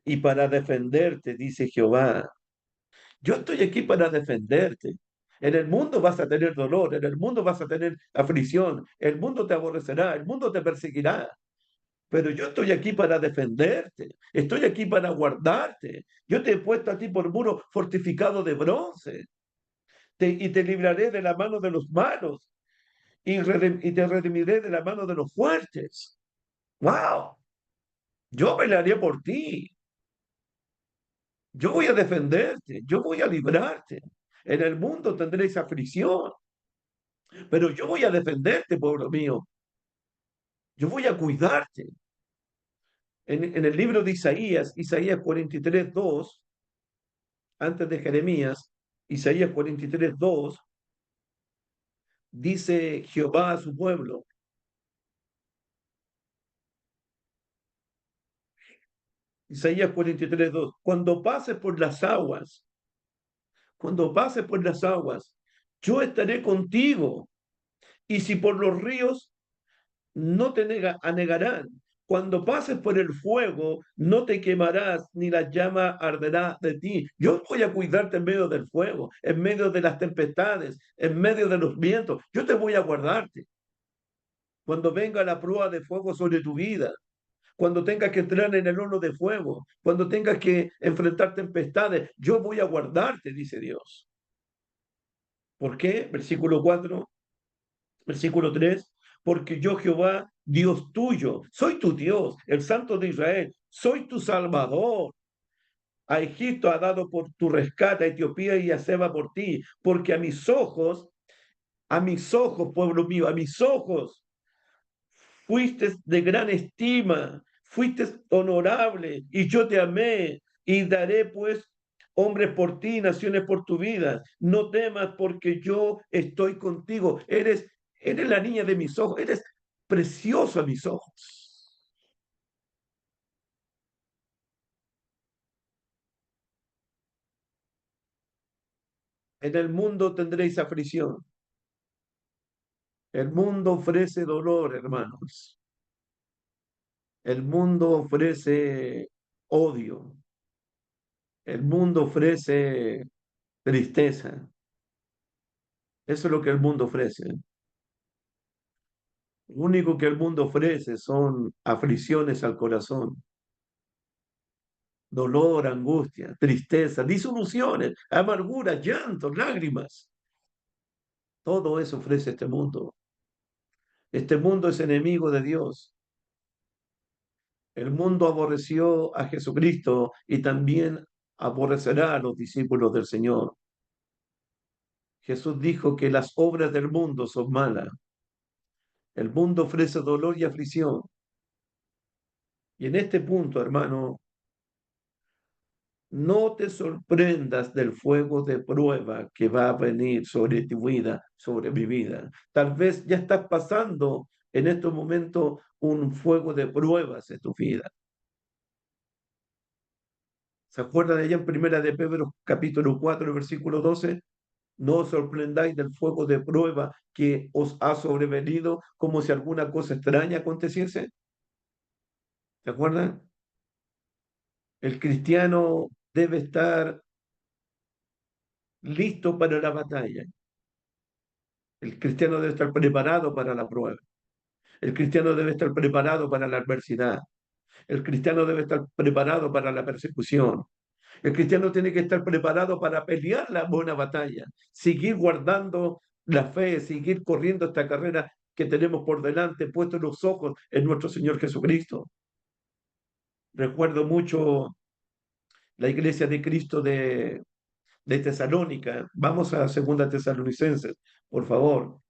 y para defenderte, dice Jehová. Yo estoy aquí para defenderte. En el mundo vas a tener dolor, en el mundo vas a tener aflicción, el mundo te aborrecerá, el mundo te perseguirá, pero yo estoy aquí para defenderte, estoy aquí para guardarte. Yo te he puesto a ti por muro fortificado de bronce y te libraré de la mano de los malos y te redimiré de la mano de los fuertes. ¡Wow! Yo pelearé por ti, yo voy a defenderte, yo voy a librarte. En el mundo tendréis aflicción, pero yo voy a defenderte, pueblo mío. Yo voy a cuidarte. En el libro de Isaías, Isaías 43:2, antes de Jeremías, Isaías 43:2, dice Jehová a su pueblo, Isaías 43:2, cuando pases por las aguas, yo estaré contigo, y si por los ríos no te anegarán. Cuando pases por el fuego, no te quemarás, ni la llama arderá de ti. Yo voy a cuidarte en medio del fuego, en medio de las tempestades, en medio de los vientos. Yo te voy a guardarte. Cuando venga la prueba de fuego sobre tu vida, cuando tengas que entrar en el horno de fuego, cuando tengas que enfrentar tempestades, yo voy a guardarte, dice Dios. ¿Por qué? Versículo 3, porque yo Jehová, Dios tuyo, soy tu Dios, el Santo de Israel, soy tu Salvador. A Egipto ha dado por tu rescate, a Etiopía y a Seba por ti, porque a mis ojos, pueblo mío, a mis ojos, fuiste de gran estima, fuiste honorable, y yo te amé, y daré pues hombres por ti, naciones por tu vida. No temas, porque yo estoy contigo. Eres la niña de mis ojos, eres precioso a mis ojos. En el mundo tendréis aflicción. El mundo ofrece dolor, hermanos. El mundo ofrece odio. El mundo ofrece tristeza. Eso es lo que el mundo ofrece. Lo único que el mundo ofrece son aflicciones al corazón, dolor, angustia, tristeza, disoluciones, amargura, llantos, lágrimas. Todo eso ofrece este mundo. Este mundo es enemigo de Dios. El mundo aborreció a Jesucristo y también aborrecerá a los discípulos del Señor. Jesús dijo que las obras del mundo son malas. El mundo ofrece dolor y aflicción. Y en este punto, hermano, no te sorprendas del fuego de prueba que va a venir sobre tu vida, sobre mi vida. Tal vez ya estás pasando en estos momentos un fuego de pruebas en tu vida. ¿Se acuerdan de allá en Primera de Pedro, capítulo 4, versículo 12? No os sorprendáis del fuego de prueba que os ha sobrevenido como si alguna cosa extraña aconteciese. ¿Se acuerdan? El cristiano debe estar listo para la batalla. El cristiano debe estar preparado para la prueba. El cristiano debe estar preparado para la adversidad. El cristiano debe estar preparado para la persecución. El cristiano tiene que estar preparado para pelear la buena batalla, seguir guardando la fe, seguir corriendo esta carrera que tenemos por delante, puestos los ojos en nuestro Señor Jesucristo. Recuerdo mucho la iglesia de Cristo de Tesalónica. Vamos a Segunda Tesalonicenses, por favor.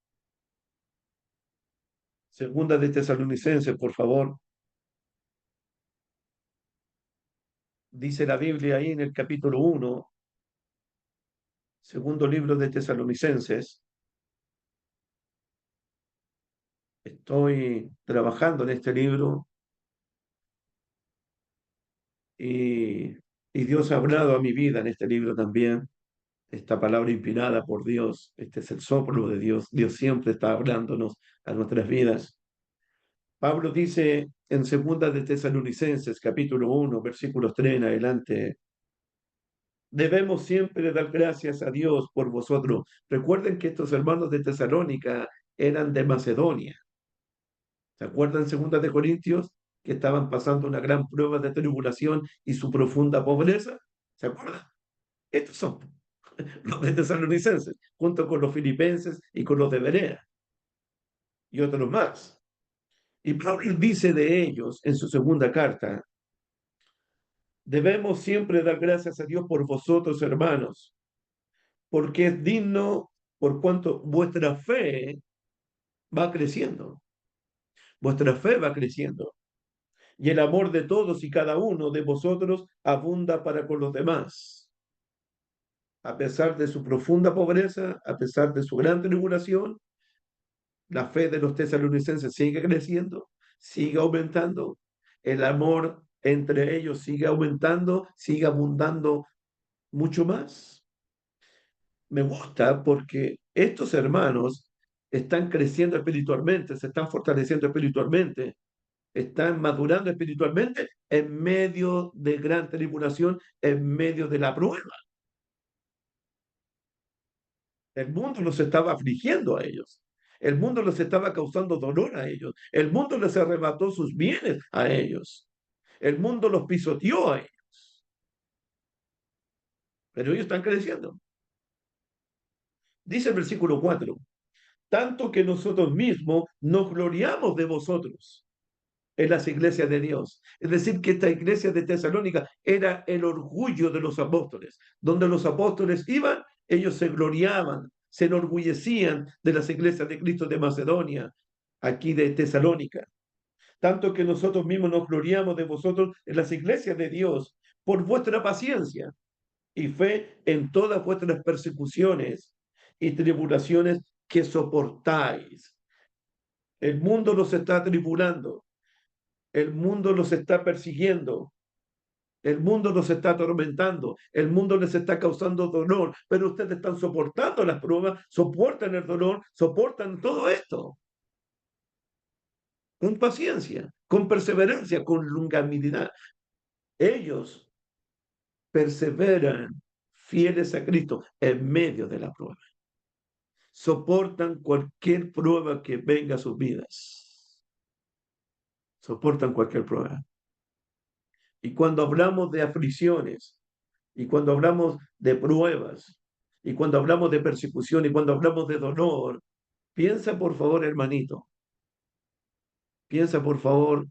Segunda de Tesalonicenses, por favor. Dice la Biblia ahí en el capítulo 1, segundo libro de Tesalonicenses. Estoy trabajando en este libro y, y Dios ha hablado a mi vida en este libro también. Esta palabra inspirada por Dios, este es el soplo de Dios. Dios siempre está hablándonos a nuestras vidas. Pablo dice en segunda de Tesalonicenses, capítulo 1, versículos 3 en adelante, debemos siempre dar gracias a Dios por vosotros. Recuerden que estos hermanos de Tesalónica eran de Macedonia. ¿Se acuerdan segunda de Corintios que estaban pasando una gran prueba de tribulación y su profunda pobreza? ¿Se acuerdan? Estos son los de Tesalonicenses, junto con los filipenses y con los de Berea y otros más. Y Pablo dice de ellos en su segunda carta, debemos siempre dar gracias a Dios por vosotros, hermanos, porque es digno por cuanto vuestra fe va creciendo, vuestra fe va creciendo, y el amor de todos y cada uno de vosotros abunda para con los demás. A pesar de su profunda pobreza, a pesar de su gran tribulación, la fe de los tesalonicenses sigue creciendo, sigue aumentando, el amor entre ellos sigue aumentando, sigue abundando mucho más. Me gusta porque estos hermanos están creciendo espiritualmente, se están fortaleciendo espiritualmente, están madurando espiritualmente en medio de gran tribulación, en medio de la prueba. El mundo los estaba afligiendo a ellos. El mundo les estaba causando dolor a ellos. El mundo les arrebató sus bienes a ellos. El mundo los pisoteó a ellos. Pero ellos están creciendo. Dice el versículo 4, tanto que nosotros mismos nos gloriamos de vosotros en las iglesias de Dios. Es decir, que esta iglesia de Tesalónica era el orgullo de los apóstoles. Donde los apóstoles iban, ellos se gloriaban, se enorgullecían de las iglesias de Cristo de Macedonia, aquí de Tesalónica. Tanto que nosotros mismos nos gloriamos de vosotros en las iglesias de Dios por vuestra paciencia y fe en todas vuestras persecuciones y tribulaciones que soportáis. El mundo los está tribulando, el mundo los está persiguiendo, el mundo los está atormentando, el mundo les está causando dolor, pero ustedes están soportando las pruebas, soportan el dolor, soportan todo esto con paciencia, con perseverancia, con longanimidad. Ellos perseveran fieles a Cristo en medio de la prueba. Soportan cualquier prueba que venga a sus vidas. Soportan cualquier prueba. Y cuando hablamos de aflicciones, y cuando hablamos de pruebas, y cuando hablamos de persecución, y cuando hablamos de dolor, piensa por favor, hermanito, piensa por favor,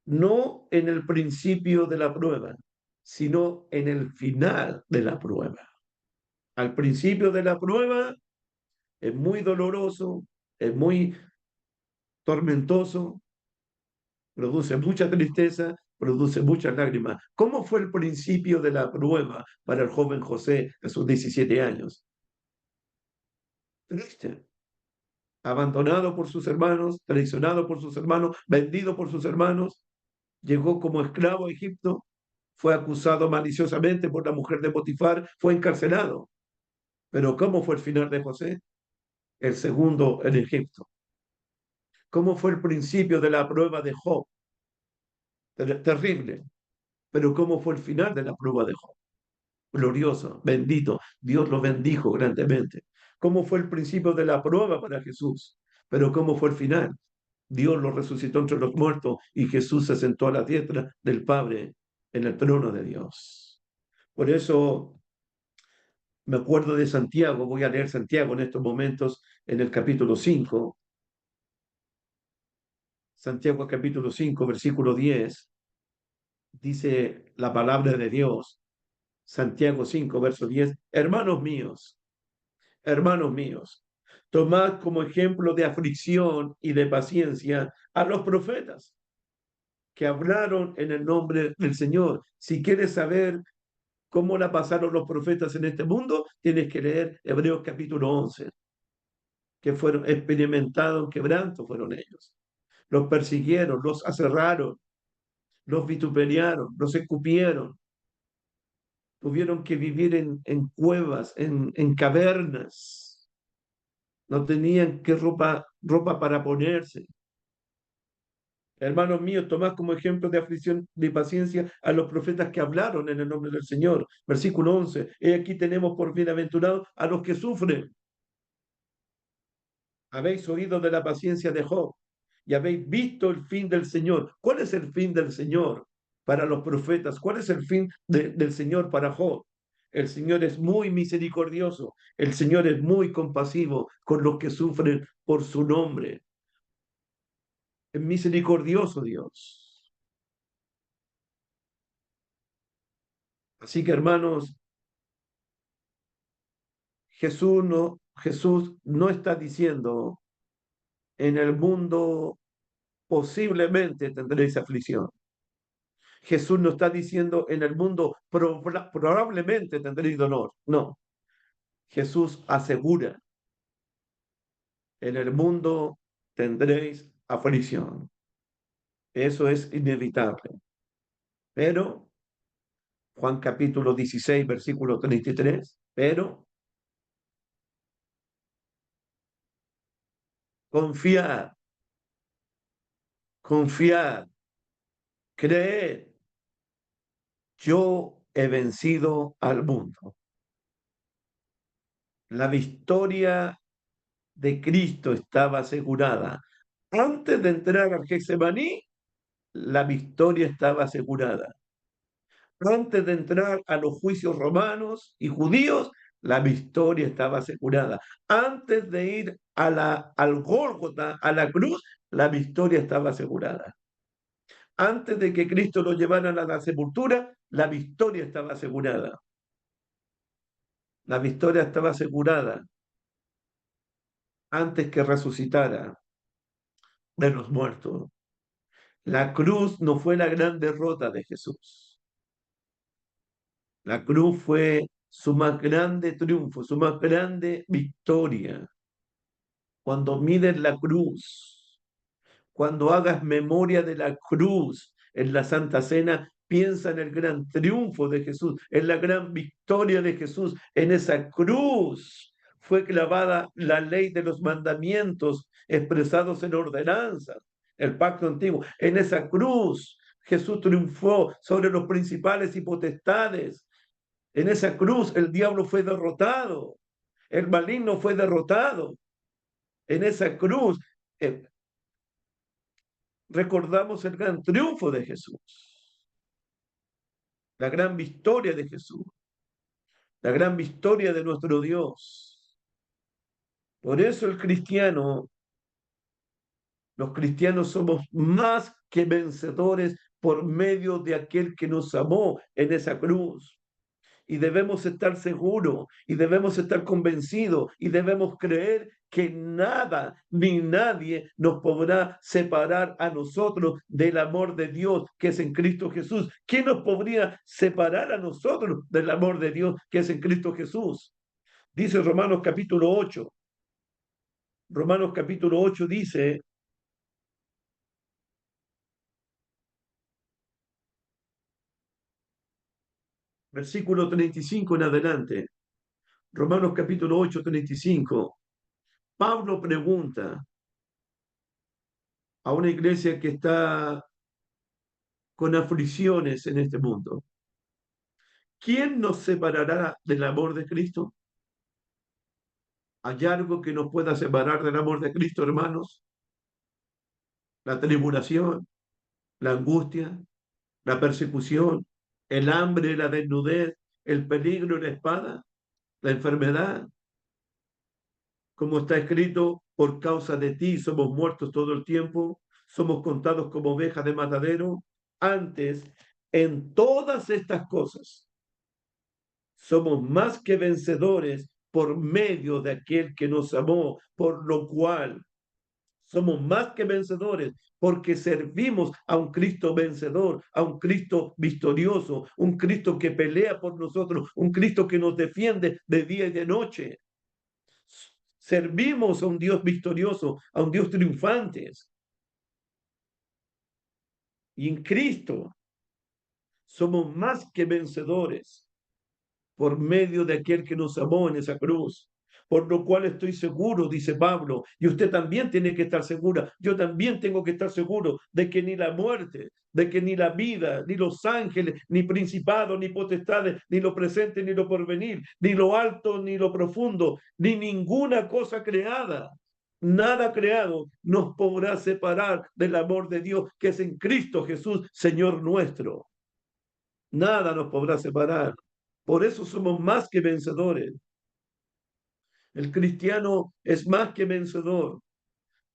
no en el principio de la prueba, sino en el final de la prueba. Al principio de la prueba es muy doloroso, es muy tormentoso, produce mucha tristeza, produce muchas lágrimas. ¿Cómo fue el principio de la prueba para el joven José a sus 17 años? Triste, abandonado por sus hermanos, traicionado por sus hermanos, vendido por sus hermanos, llegó como esclavo a Egipto, fue acusado maliciosamente por la mujer de Potifar, fue encarcelado. Pero ¿cómo fue el final de José? El segundo en Egipto. ¿Cómo fue el principio de la prueba de Job? Terrible. Pero ¿cómo fue el final de la prueba de Job? Glorioso, bendito. Dios lo bendijo grandemente. ¿Cómo fue el principio de la prueba para Jesús? Pero ¿cómo fue el final? Dios lo resucitó entre los muertos y Jesús se sentó a la diestra del Padre en el trono de Dios. Por eso me acuerdo de Santiago, voy a leer Santiago en estos momentos en el capítulo 5. Santiago capítulo 5, versículo 10, dice la palabra de Dios. Santiago 5, verso 10, hermanos míos, tomad como ejemplo de aflicción y de paciencia a los profetas que hablaron en el nombre del Señor. Si quieres saber cómo la pasaron los profetas en este mundo, tienes que leer Hebreos capítulo 11, que fueron experimentados quebranto, fueron ellos. Los persiguieron, los aserraron, los vituperiaron, los escupieron, tuvieron que vivir en cuevas, en cavernas, no tenían qué ropa para ponerse. Hermanos míos, tomad como ejemplo de aflicción, de paciencia a los profetas que hablaron en el nombre del Señor. Versículo 11. He aquí tenemos por bienaventurados a los que sufren. Habéis oído de la paciencia de Job y habéis visto el fin del Señor. ¿Cuál es el fin del Señor para los profetas? ¿Cuál es el fin del Señor para Job? El Señor es muy misericordioso. El Señor es muy compasivo con los que sufren por su nombre. Es misericordioso Dios. Así que hermanos, Jesús no está diciendo en el mundo posiblemente tendréis aflicción. Jesús no está diciendo en el mundo probablemente tendréis dolor. No, Jesús asegura en el mundo tendréis aflicción. Eso es inevitable. Pero Juan capítulo 16, versículo 33, pero confiad, confiad, creed, yo he vencido al mundo. La victoria de Cristo estaba asegurada. Antes de entrar al Getsemaní, la victoria estaba asegurada. Antes de entrar a los juicios romanos y judíos, la victoria estaba asegurada. Antes de ir al Gólgota, a la cruz, la victoria estaba asegurada. Antes de que Cristo lo llevaran a la sepultura, la victoria estaba asegurada. La victoria estaba asegurada antes que resucitara de los muertos. La cruz no fue la gran derrota de Jesús. La cruz fue su más grande triunfo, su más grande victoria. Cuando mires la cruz, cuando hagas memoria de la cruz en la Santa Cena, piensa en el gran triunfo de Jesús, en la gran victoria de Jesús. En esa cruz fue clavada la ley de los mandamientos expresados en ordenanzas, el pacto antiguo. En esa cruz Jesús triunfó sobre los principales y potestades. En esa cruz el diablo fue derrotado, el maligno fue derrotado. En esa cruz eh, recordamos el gran triunfo de Jesús, la gran victoria de Jesús, la gran victoria de nuestro Dios. Por eso los cristianos somos más que vencedores por medio de aquel que nos amó en esa cruz. Y debemos estar seguros y debemos estar convencidos y debemos creer que nada ni nadie nos podrá separar a nosotros del amor de Dios que es en Cristo Jesús. ¿Quién nos podría separar a nosotros del amor de Dios que es en Cristo Jesús? Dice Romanos capítulo 8. Romanos capítulo 8 dice, versículo 35 en adelante. Romanos capítulo 8, 35. Pablo pregunta a una iglesia que está con aflicciones en este mundo. ¿Quién nos separará del amor de Cristo? ¿Hay algo que nos pueda separar del amor de Cristo, hermanos? La tribulación, la angustia, la persecución, el hambre, la desnudez, el peligro y la espada, la enfermedad. Como está escrito, por causa de ti somos muertos todo el tiempo, somos contados como ovejas de matadero. Antes, en todas estas cosas, somos más que vencedores por medio de aquel que nos amó, por lo cual somos más que vencedores porque servimos a un Cristo vencedor, a un Cristo victorioso, un Cristo que pelea por nosotros, un Cristo que nos defiende de día y de noche. Servimos a un Dios victorioso, a un Dios triunfante. Y en Cristo somos más que vencedores por medio de aquel que nos amó en esa cruz. Por lo cual estoy seguro, dice Pablo, y usted también tiene que estar segura, yo también tengo que estar seguro de que ni la muerte, de que ni la vida, ni los ángeles, ni principados, ni potestades, ni lo presente, ni lo porvenir, ni lo alto, ni lo profundo, ni ninguna cosa creada, nada creado nos podrá separar del amor de Dios que es en Cristo Jesús, Señor nuestro. Nada nos podrá separar. Por eso somos más que vencedores. El cristiano es más que vencedor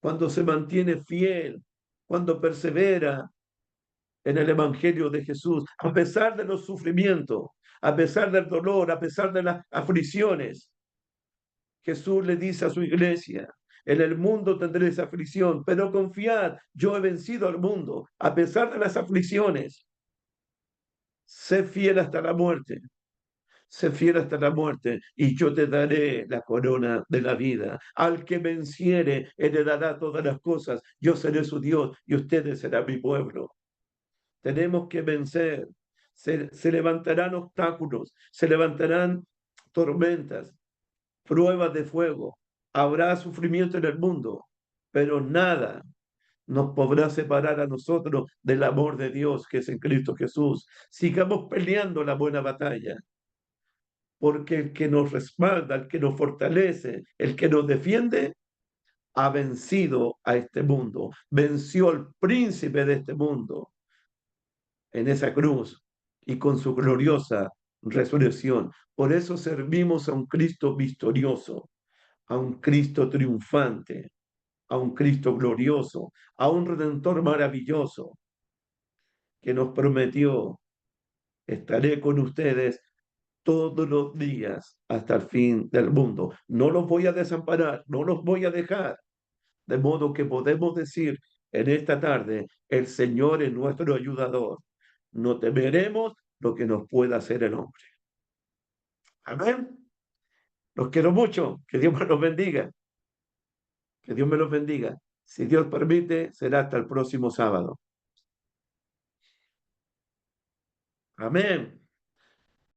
cuando se mantiene fiel, cuando persevera en el Evangelio de Jesús, a pesar de los sufrimientos, a pesar del dolor, a pesar de las aflicciones. Jesús le dice a su iglesia, en el mundo tendréis aflicción, pero confiad, yo he vencido al mundo, a pesar de las aflicciones. Sé fiel hasta la muerte. Sé fiel hasta la muerte, y yo te daré la corona de la vida. Al que venciere, heredará todas las cosas. Yo seré su Dios y ustedes serán mi pueblo. Tenemos que vencer. Se levantarán obstáculos, se levantarán tormentas, pruebas de fuego. Habrá sufrimiento en el mundo, pero nada nos podrá separar a nosotros del amor de Dios que es en Cristo Jesús. Sigamos peleando la buena batalla, porque el que nos respalda, el que nos fortalece, el que nos defiende, ha vencido a este mundo, venció al príncipe de este mundo en esa cruz y con su gloriosa resurrección. Por eso servimos a un Cristo victorioso, a un Cristo triunfante, a un Cristo glorioso, a un Redentor maravilloso que nos prometió: estaré con ustedes todos los días hasta el fin del mundo. No los voy a desamparar, no los voy a dejar. De modo que podemos decir en esta tarde, el Señor es nuestro ayudador. No temeremos lo que nos pueda hacer el hombre. Amén. Los quiero mucho. Que Dios me los bendiga. Que Dios me los bendiga. Si Dios permite, será hasta el próximo sábado. Amén.